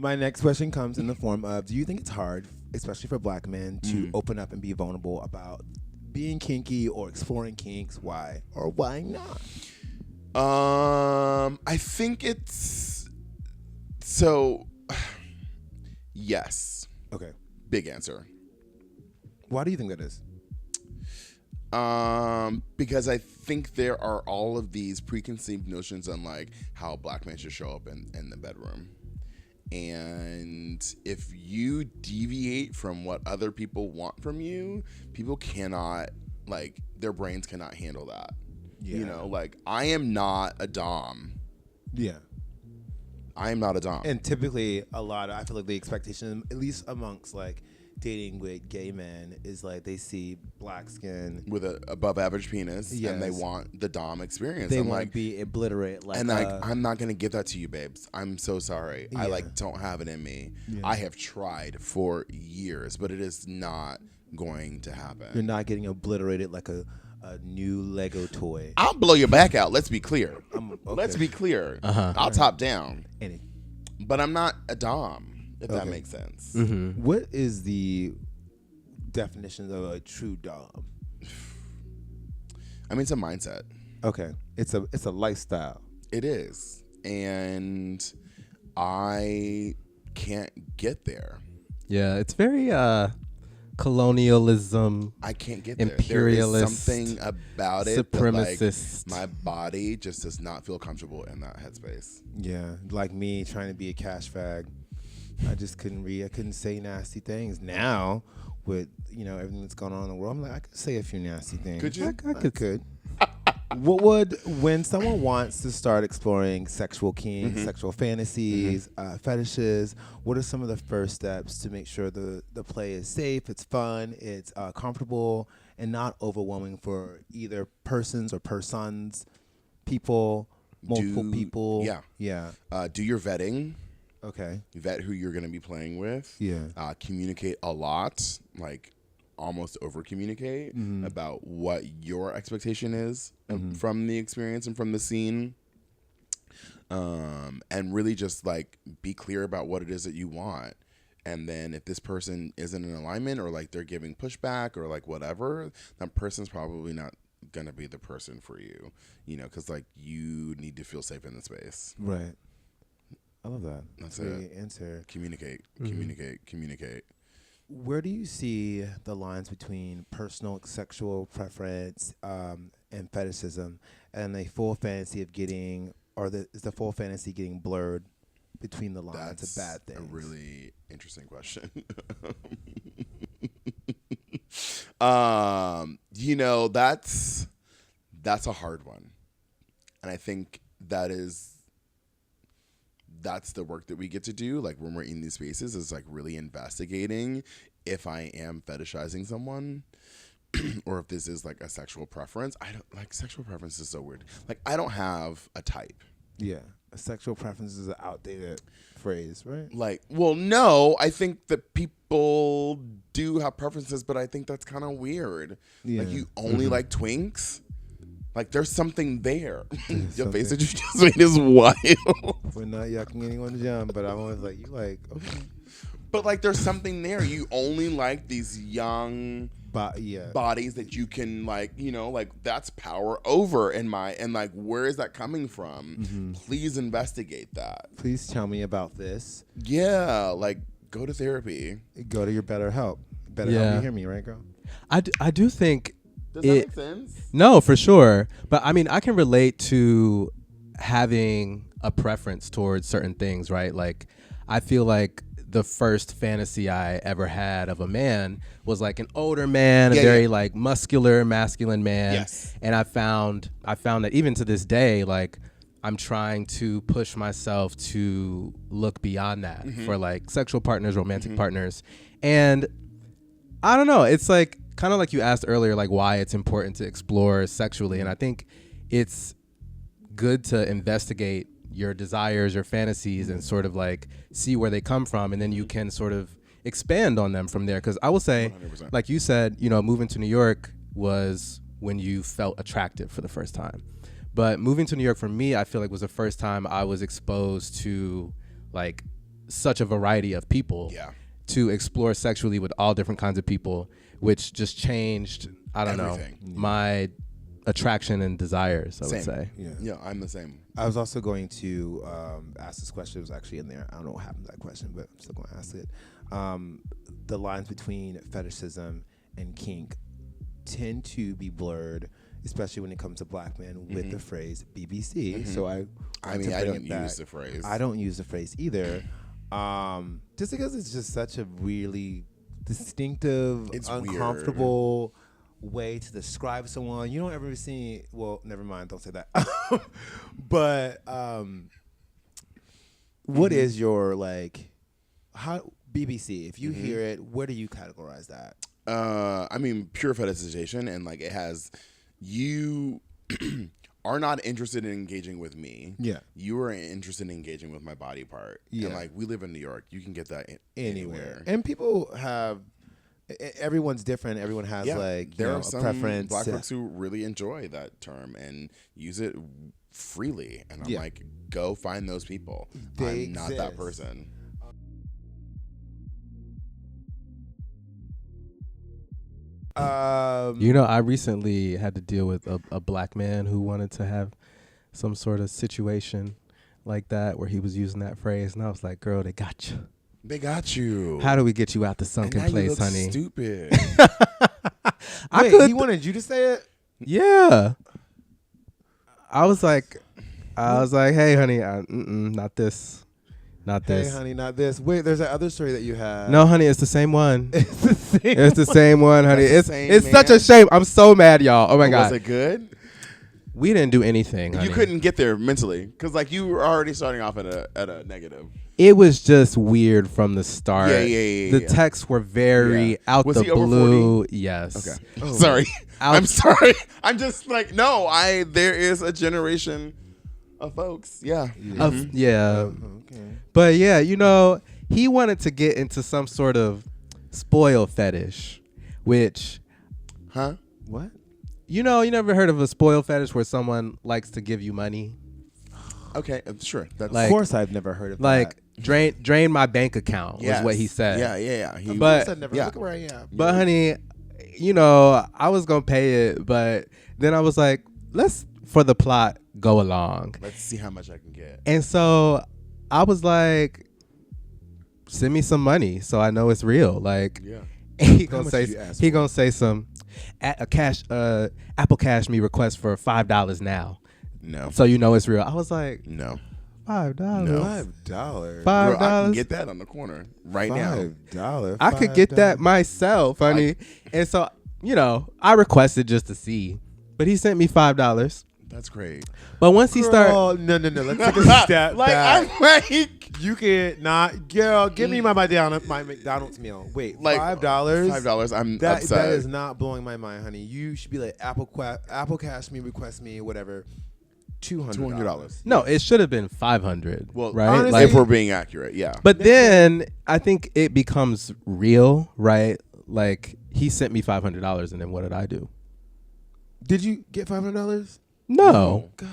My next question comes in the form of: do you think it's hard, especially for Black men, to open up and be vulnerable about being kinky or exploring kinks? Why or why not? I think it's so. Yes. Okay. Big answer. Why do you think that is? Because I think there are all of these preconceived notions on like how Black men should show up in the bedroom. And if you deviate from what other people want from you, people cannot, like, their brains cannot handle that. Yeah. You know, like, I am not a dom. Yeah. I am not a dom. And typically, I feel like the expectation, at least amongst like dating with gay men, is like they see Black skin with an above average penis, yes. and they want the dom experience. They want to be obliterate. Like, and I'm not gonna give that to you, babes. I'm so sorry. Yeah. I like don't have it in me. Yeah. I have tried for years, but it is not going to happen. You're not getting obliterated like a new Lego toy. I'll blow your back out. Let's be clear. Okay. Let's be clear. I'll top down. But I'm not a dom. If that makes sense. Mm-hmm. What is the definition of a true dom? I mean, it's a mindset. Okay, it's a lifestyle. It is, and I can't get there. Yeah, it's very colonialism. I can't get imperialist, there. There is something about it. Supremacist. That, like, my body just does not feel comfortable in that headspace. Yeah, like me trying to be a cash fag. I just couldn't read. I couldn't say nasty things. Now, with everything that's going on in the world, I'm like, I could say a few nasty things. Could you? I could. When someone wants to start exploring sexual kinks, sexual fantasies, fetishes, what are some of the first steps to make sure the play is safe, it's fun, it's comfortable, and not overwhelming for either persons or persons, people, multiple people? Yeah. Do your vetting. Okay. Vet who you're going to be playing with. Yeah. Communicate a lot, like almost over communicate about what your expectation is from the experience and from the scene. And really just like be clear about what it is that you want. And then if this person isn't in alignment or like they're giving pushback or like whatever, that person's probably not going to be the person for you, because like you need to feel safe in the space. Right. I love that. That's a it. Answer. Communicate. Where do you see the lines between personal sexual preference and fetishism and a full fantasy of getting, is the full fantasy getting blurred between the lines of bad things? That's a really interesting question. That's a hard one. And I think that's the work that we get to do, like when we're in these spaces, is like really investigating if I am fetishizing someone or if this is like a sexual preference. I don't like sexual preference is so weird. Like I don't have a type. Yeah. A sexual preference is an outdated phrase, right? Like, well, no, I think that people do have preferences, but I think that's kind of weird. Yeah. Like you only like twinks? Like, there's something there. Your face that you just made is wild. We're not yucking anyone down, but I'm always like, okay. But, like, there's something there. You only like these young bodies that you can, like, like, that's power over and like, where is that coming from? Please investigate that. Please tell me about this. Yeah, like, go to therapy. Go to your BetterHelp. BetterHelp, you hear me, right, girl? I do think... Does that make sense? No, for sure. But I mean, I can relate to having a preference towards certain things, right? Like, I feel like the first fantasy I ever had of a man was like an older man, a very like muscular, masculine man. Yes. And I found that even to this day, like I'm trying to push myself to look beyond that for like sexual partners, romantic partners. And I don't know, it's like kind of like you asked earlier, like why it's important to explore sexually. And I think it's good to investigate your desires, your fantasies, and sort of like see where they come from. And then you can sort of expand on them from there. Because I will say, 100%. like you said, moving to New York was when you felt attractive for the first time. But moving to New York for me, I feel like was the first time I was exposed to like such a variety of people. Yeah. To explore sexually with all different kinds of people, which just changed, I don't Everything. know, my attraction and desires, I would Same. say. Yeah, I'm the same. I was also going to ask this question. It was actually in there. I don't know what happened to that question, but I'm still going to ask it. The lines between fetishism and kink tend to be blurred, especially when it comes to black men with the phrase BBC. So I mean, I don't use the phrase. I don't use the phrase either. Just because it's just such a really distinctive, It's uncomfortable way to describe someone. You don't ever see. Well, never mind. Don't say that. But what is your how BBC? If you hear it, where do you categorize that? I mean, pure fetishization, and like it has you are not interested in engaging with me. Yeah. You are interested in engaging with my body part. Yeah. And like we live in New York, you can get that anywhere. And people have. Everyone's different. Everyone has there are a some preference. black folks who really enjoy that term and use it freely. And I'm like, go find those people. I'm not that person. You know, I recently had to deal with a black man who wanted to have some sort of situation like that where he was using that phrase, and I was like, girl, they got you. They got you. How do we get you out the sunken and now place, you look honey? Stupid. Wait, he wanted you to say it? Yeah. I was like, hey, honey, not this. Not Hey, this. honey, not this. Wait, there's that other story that you had. No, honey, it's the same one. It's the same. It's the same one, honey. That's the same It's such man? a shame. I'm so mad, y'all. Oh my God. Was it good? We didn't do anything, honey. You couldn't get there mentally because like you were already starting off at a negative. It was just weird from the start. Yeah. The texts were very out Was the he over blue. Yes. Okay. Sorry. Out- I'm sorry. I'm just like, no, there is a generation of folks. Yeah. Okay. But yeah, you know, he wanted to get into some sort of spoil fetish, which, Huh? What? you know, you never heard of a spoil fetish where someone likes to give you money? Okay. Sure. That's Like- Of course, I've never heard of Like, that. drain my bank account was what he said. Yeah. He, But- I've never. yeah. Look where I am. But honey, you know, I was going to pay it, but then I was like, let's, for the plot, go along. let's see how much I can get. And so I was like, send me some money so I know it's real. Like, Yeah. he How gonna much say did you ask he for? gonna say some Apple Cash me request for $5 now, No. so you know it's real. I was like, No. $5. No. $5. Girl, I $5. can get that on the corner right now. $5. I could get that myself, honey. And so, you know, I requested just to see, but he sent me $5. That's great. But once he started, No. Let's take a step Like back. I'm like You can not, girl. Give me my McDonald's meal. Wait, like $5. $5. I'm That upset. is not blowing my mind, honey. You should be like Apple Cash me, request me, whatever. $200. no, it should have been 500. Well, right? honestly- Like, if we're being accurate, yeah. but then I think it becomes real, right? Like he sent me $500, and then what did I do? Did you get $500? No. God